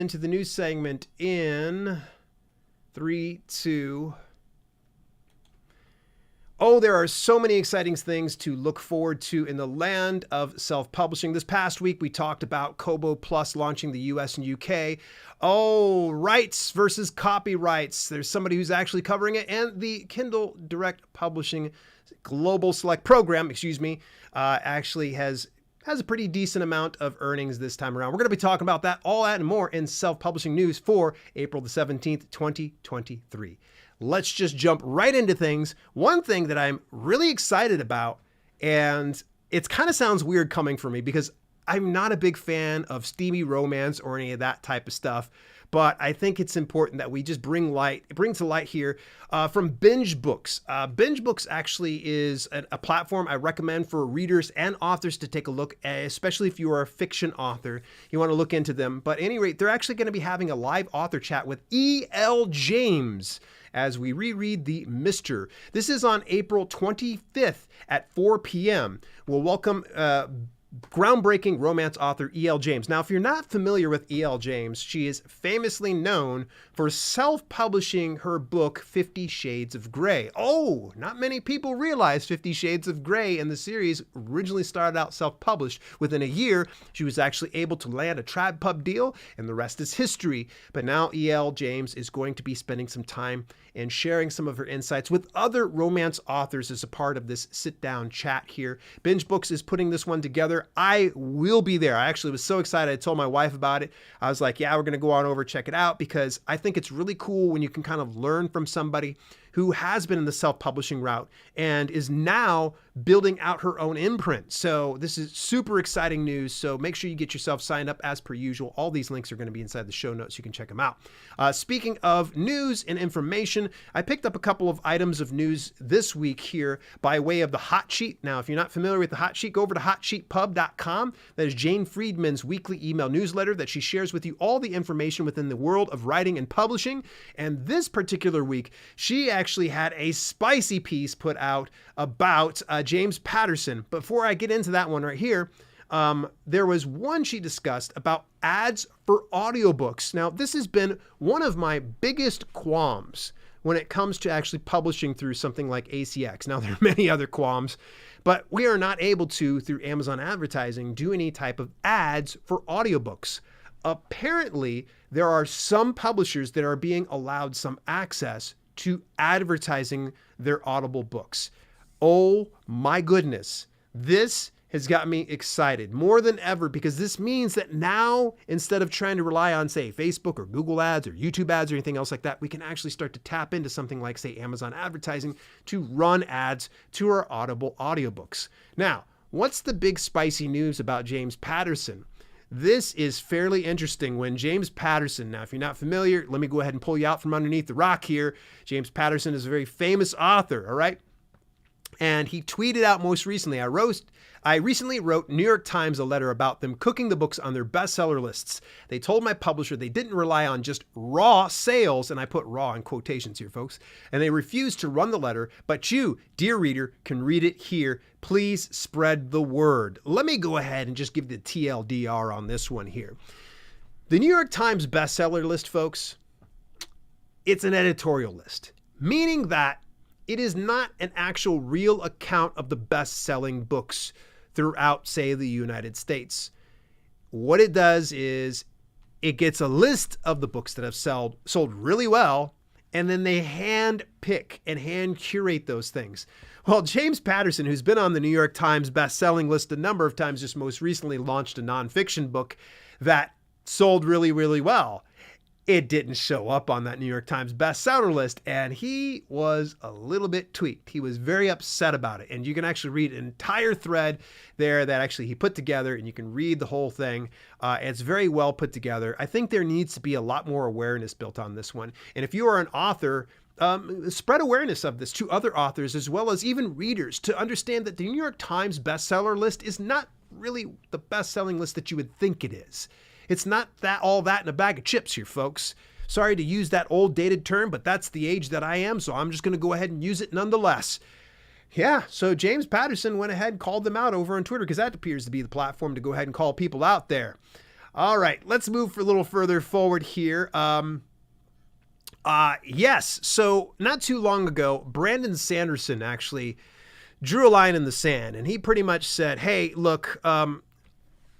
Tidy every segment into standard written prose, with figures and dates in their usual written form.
Into the news segment in 3, 2. Oh, there are so many exciting things to look forward to in the land of self-publishing. This past week, we talked about Kobo Plus launching the US and UK. Oh, rights versus copyrights. There's somebody who's actually covering it. And the Kindle Direct Publishing Global Select Program, actually has a pretty decent amount of earnings this time around. We're going to be talking about that, all that and more in self-publishing news for April the 17th, 2023. Let's just jump right into things. One thing that I'm really excited about, and it kind of sounds weird coming from me because I'm not a big fan of steamy romance or any of that type of stuff, but I think it's important that we just bring to light here from Binge Books. Binge Books actually is a platform I recommend for readers and authors to take a look at, especially if you are a fiction author. You want to look into them. But at any rate, they're actually going to be having a live author chat with E.L. James as we reread the Mr. This is on April 25th at 4 p.m. We'll welcome groundbreaking romance author E.L. James. Now, if you're not familiar with E.L. James, she is famously known for self-publishing her book, 50 Shades of Grey. Oh, not many people realize 50 Shades of Grey in the series originally started out self-published. Within a year, she was actually able to land a trad pub deal, and the rest is history. But now E.L. James is going to be spending some time and sharing some of her insights with other romance authors as a part of this sit-down chat here. Binge Books is putting this one together. I will be there. I actually was so excited. I told my wife about it. I was like, yeah, we're going to go on over, check it out, because I think it's really cool when you can kind of learn from somebody who has been in the self-publishing route and is now building out her own imprint. So this is super exciting news. So make sure you get yourself signed up as per usual. All these links are going to be inside the show notes. You can check them out. Speaking of news and information, I picked up a couple of items of news this week here by way of the Hot Sheet. Now, if you're not familiar with the Hot Sheet, go over to hotsheetpub.com. That is Jane Friedman's weekly email newsletter that she shares with you all the information within the world of writing and publishing. And this particular week, she actually had a spicy piece put out about James Patterson. Before I get into that one right here, there was one she discussed about ads for audiobooks. Now, this has been one of my biggest qualms when it comes to actually publishing through something like ACX. Now, there are many other qualms, but we are not able to, through Amazon advertising, do any type of ads for audiobooks. Apparently, there are some publishers that are being allowed some access to advertising their Audible books. Oh my goodness. This has got me excited more than ever, because this means that now, instead of trying to rely on, say, Facebook or Google ads or YouTube ads or anything else like that, we can actually start to tap into something like, say, Amazon advertising to run ads to our Audible audiobooks. Now, what's the big spicy news about James Patterson? This is fairly interesting when James Patterson, now if you're not familiar, let me go ahead and pull you out from underneath the rock here. James Patterson is a very famous author, all right? And he tweeted out most recently, I recently wrote New York Times a letter about them cooking the books on their bestseller lists. They told my publisher they didn't rely on just raw sales, and I put raw in quotations here, folks, and they refused to run the letter, but you, dear reader, can read it here. Please spread the word. Let me go ahead and just give the TLDR on this one here. The New York Times Bestseller List, folks, it's an editorial list, meaning that it is not an actual real account of the best-selling books throughout, say, the United States. What it does is it gets a list of the books that have sold really well, and then they hand pick and hand curate those things. Well, James Patterson, who's been on the New York Times best-selling list a number of times, just most recently launched a nonfiction book that sold really, really well. It didn't show up on that New York Times bestseller list, and he was a little bit tweaked. He was very upset about it, and you can actually read an entire thread there that actually he put together, and you can read the whole thing. It's very well put together. I think there needs to be a lot more awareness built on this one, and if you are an author, spread awareness of this to other authors as well as even readers to understand that the New York Times bestseller list is not really the best-selling list that you would think it is. It's not all that in a bag of chips here, folks. Sorry to use that old dated term, but that's the age that I am, so I'm just going to go ahead and use it nonetheless. Yeah, so James Patterson went ahead and called them out over on Twitter, because that appears to be the platform to go ahead and call people out there. All right, let's move a little further forward here. Yes, so not too long ago, Brandon Sanderson actually drew a line in the sand, and he pretty much said, hey, look,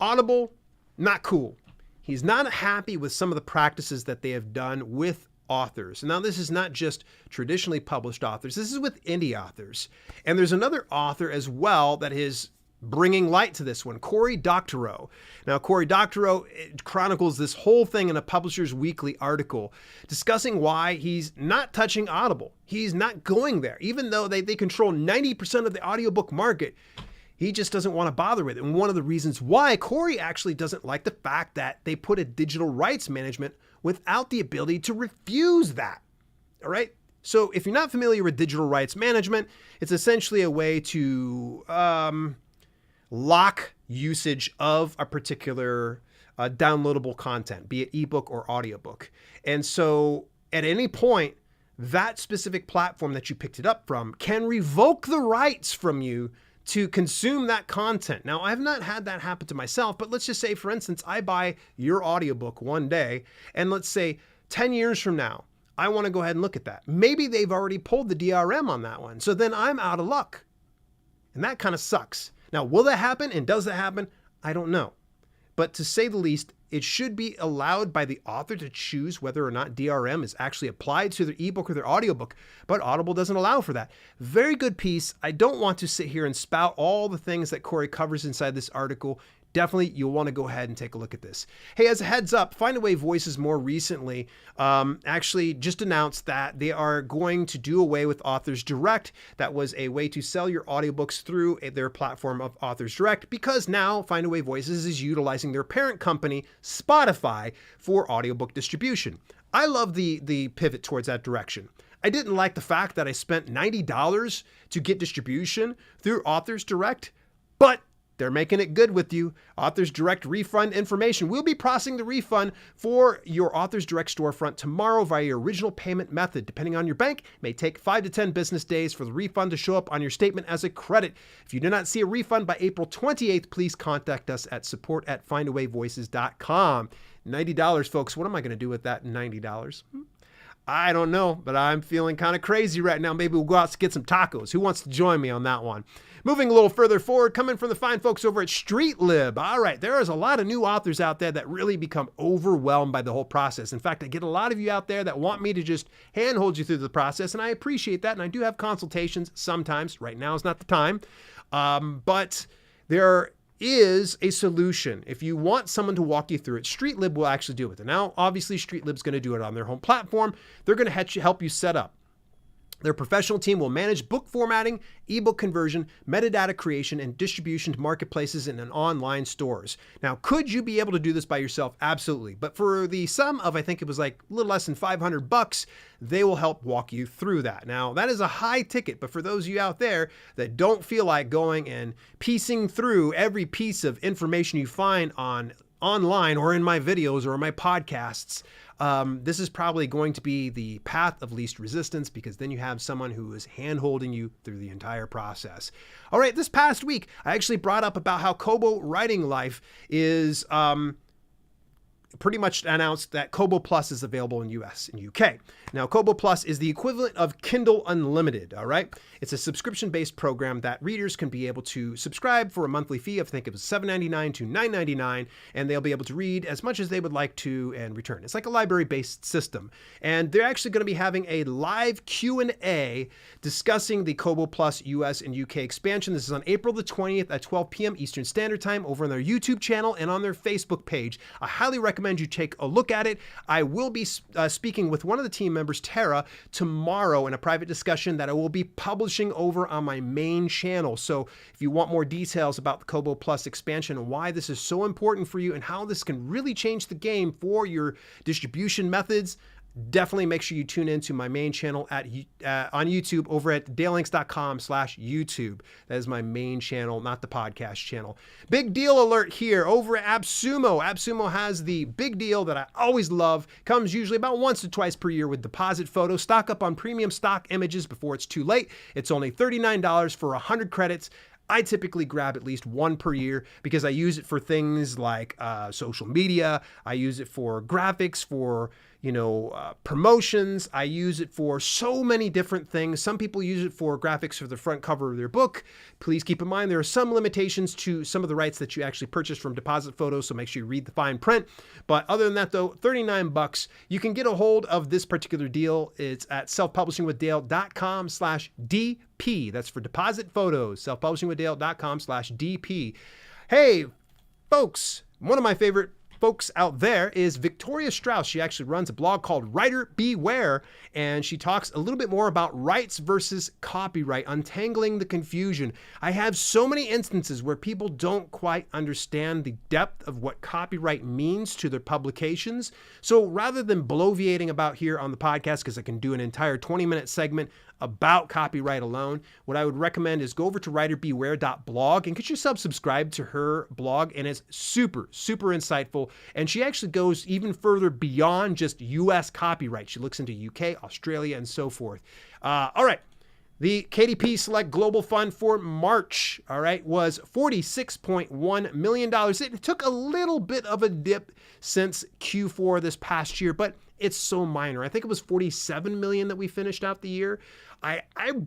Audible, not cool. He's not happy with some of the practices that they have done with authors. Now, this is not just traditionally published authors. This is with indie authors. And there's another author as well that is bringing light to this one, Cory Doctorow. Now, Cory Doctorow chronicles this whole thing in a Publishers Weekly article discussing why he's not touching Audible. He's not going there. Even though they control 90% of the audiobook market, he just doesn't want to bother with it. And one of the reasons why Cory actually doesn't like the fact that they put a digital rights management without the ability to refuse that. All right. So if you're not familiar with digital rights management, it's essentially a way to lock usage of a particular downloadable content, be it ebook or audiobook. And so at any point, that specific platform that you picked it up from can revoke the rights from you to consume that content. Now, I've not had that happen to myself, but let's just say, for instance, I buy your audiobook one day, and let's say 10 years from now, I want to go ahead and look at that. Maybe they've already pulled the DRM on that one. So then I'm out of luck. And that kind of sucks. Now, will that happen? And does that happen? I don't know. But to say the least, it should be allowed by the author to choose whether or not DRM is actually applied to their ebook or their audiobook, but Audible doesn't allow for that. Very good piece. I don't want to sit here and spout all the things that Cory covers inside this article. Definitely, you'll want to go ahead and take a look at this. Hey, as a heads up, Findaway Voices more recently actually just announced that they are going to do away with Authors Direct. That was a way to sell your audiobooks through their platform of Authors Direct, because now Findaway Voices is utilizing their parent company, Spotify, for audiobook distribution. I love the pivot towards that direction. I didn't like the fact that I spent $90 to get distribution through Authors Direct, but they're making it good with you. Authors Direct refund information. We'll be processing the refund for your Authors Direct storefront tomorrow via your original payment method. Depending on your bank, it may take 5 to 10 business days for the refund to show up on your statement as a credit. If you do not see a refund by April 28th, please contact us at support@findawayvoices.com. $90, folks. What am I going to do with that $90? I don't know, but I'm feeling kind of crazy right now. Maybe we'll go out to get some tacos. Who wants to join me on that one? Moving a little further forward, coming from the fine folks over at Streetlib. All right, there is a lot of new authors out there that really become overwhelmed by the whole process. In fact, I get a lot of you out there that want me to just handhold you through the process, and I appreciate that. And I do have consultations sometimes. Right now is not the time. But there is a solution. If you want someone to walk you through it, Streetlib will actually do it. And now, obviously, Streetlib's going to do it on their home platform. They're going to help you set up. Their professional team will manage book formatting, ebook conversion, metadata creation, and distribution to marketplaces and in online stores. Now, could you be able to do this by yourself? Absolutely. But for the sum of, I think it was like a little less than $500, they will help walk you through that. Now, that is a high ticket, but for those of you out there that don't feel like going and piecing through every piece of information you find online or in my videos or in my podcasts, this is probably going to be the path of least resistance, because then you have someone who is hand-holding you through the entire process. All right, this past week, I actually brought up about how Kobo Writing Life is pretty much announced that Kobo Plus is available in US and UK. Now, Kobo Plus is the equivalent of Kindle Unlimited, all right? It's a subscription-based program that readers can be able to subscribe for a monthly fee of, I think it was $7.99 to $9.99, and they'll be able to read as much as they would like to and return. It's like a library-based system. And they're actually going to be having a live Q&A discussing the Kobo Plus US and UK expansion. This is on April the 20th at 12 p.m. Eastern Standard Time over on their YouTube channel and on their Facebook page. I highly recommend you take a look at it. I will be speaking with one of the team members, Tara, tomorrow in a private discussion that I will be publishing over on my main channel. So if you want more details about the Kobo Plus expansion and why this is so important for you and how this can really change the game for your distribution methods, definitely make sure you tune into my main channel on YouTube over at dalelinks.com/YouTube. That is my main channel, not the podcast channel. Big deal alert here over at AppSumo. AppSumo has the big deal that I always love. Comes usually about once or twice per year with DepositPhotos. Stock up on premium stock images before it's too late. It's only $39 for 100 credits. I typically grab at least one per year because I use it for things like social media. I use it for graphics, for promotions. I use it for so many different things. Some people use it for graphics for the front cover of their book. Please keep in mind there are some limitations to some of the rights that you actually purchase from DepositPhotos, so make sure you read the fine print. But other than that, though, $39. You can get a hold of this particular deal. It's at selfpublishingwithdale.com/DP. That's for DepositPhotos. Selfpublishingwithdale.com/DP. Hey, folks, one of my favorite folks out there is Victoria Strauss. She actually runs a blog called Writer Beware, and she talks a little bit more about rights versus copyright, untangling the confusion. I have so many instances where people don't quite understand the depth of what copyright means to their publications. So rather than bloviating about here on the podcast, because I can do an entire 20-minute segment about copyright alone, what I would recommend is go over to writerbeware.blog and get yourself subscribed to her blog. And it's super, super insightful. And she actually goes even further beyond just US copyright. She looks into UK, Australia, and so forth. All right. The KDP Select Global Fund for March, all right, was $46.1 million. It took a little bit of a dip since Q4 this past year, but it's so minor. I think it was $47 million that we finished out the year. I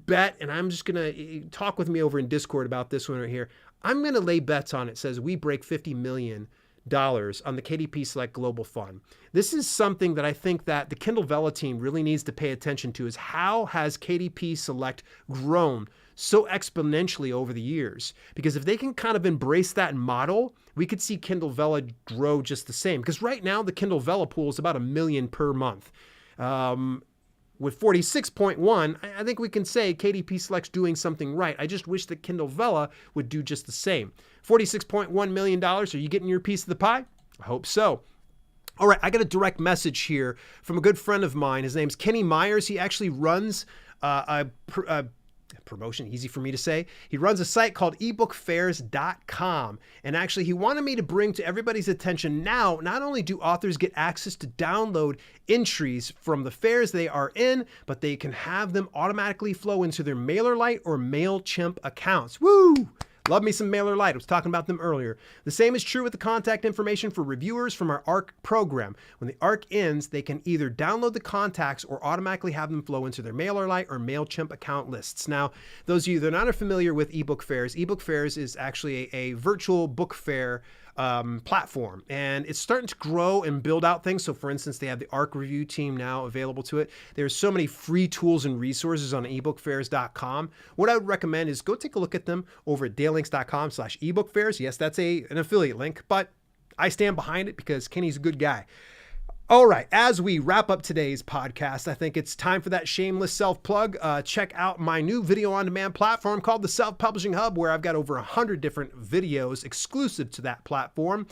bet, and I'm just going to talk with me over in Discord about this one right here. I'm going to lay bets on it. Says we break $50 million on the KDP Select Global Fund. This is something that I think that the Kindle Vella team really needs to pay attention to, is how has KDP Select grown so exponentially over the years? Because if they can kind of embrace that model, we could see Kindle Vella grow just the same. Because right now the Kindle Vella pool is about $1 million per month. With 46.1, I think we can say KDP Select's doing something right. I just wish that Kindle Vella would do just the same. $46.1 million. Are you getting your piece of the pie? I hope so. All right, I got a direct message here from a good friend of mine. His name's Kenny Myers. He actually runs a promotion, easy for me to say. He runs a site called ebookfairs.com. And actually, he wanted me to bring to everybody's attention now, not only do authors get access to download entries from the fairs they are in, but they can have them automatically flow into their MailerLite or MailChimp accounts. Woo! Love me some MailerLite. I was talking about them earlier. The same is true with the contact information for reviewers from our ARC program. When the ARC ends, they can either download the contacts or automatically have them flow into their MailerLite or MailChimp account lists. Now, those of you that are not familiar with eBook Fairs is actually a virtual book fair platform, and it's starting to grow and build out things. So for instance, they have the ARC review team now available to it. There's so many free tools and resources on ebookfairs.com. What I would recommend is go take a look at them over at dalelinks.com/ebookfairs. Yes, that's an affiliate link, but I stand behind it because Kenny's a good guy. All right, as we wrap up today's podcast, I think it's time for that shameless self-plug. Check out my new video-on-demand platform called the Self-Publishing Hub, where I've got over 100 different videos exclusive to that platform,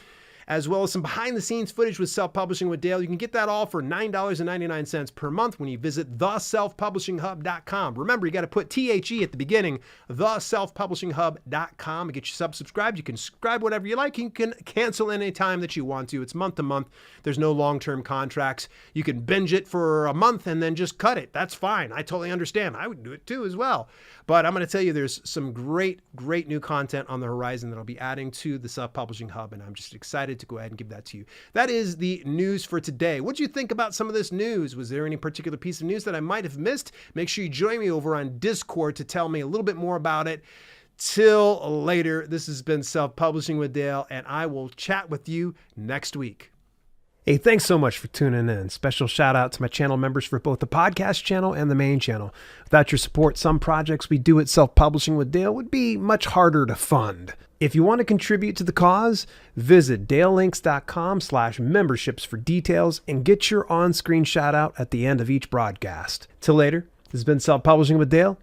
as well as some behind-the-scenes footage with Self-Publishing with Dale. You can get that all for $9.99 per month when you visit theselfpublishinghub.com. Remember, you got to put THE at the beginning, theselfpublishinghub.com, and get yourself subscribed. You can subscribe whatever you like. You can cancel any time that you want to. It's month to month. There's no long-term contracts. You can binge it for a month and then just cut it. That's fine. I totally understand. I would do it too as well. But I'm going to tell you, there's some great new content on the horizon that I'll be adding to the Self-Publishing Hub, and I'm just excited to go ahead and give that to you. That is the news for today. What do you think about some of this news? Was there any particular piece of news that I might have missed? Make sure you join me over on Discord to tell me a little bit more about it. Till later, this has been Self-Publishing with Dale, and I will chat with you next week. Hey, thanks so much for tuning in. Special shout out to my channel members for both the podcast channel and the main channel. Without your support, some projects we do at Self-Publishing with Dale would be much harder to fund. If you want to contribute to the cause, visit dalelinks.com/memberships for details and get your on-screen shout out at the end of each broadcast. Till later, this has been Self-Publishing with Dale.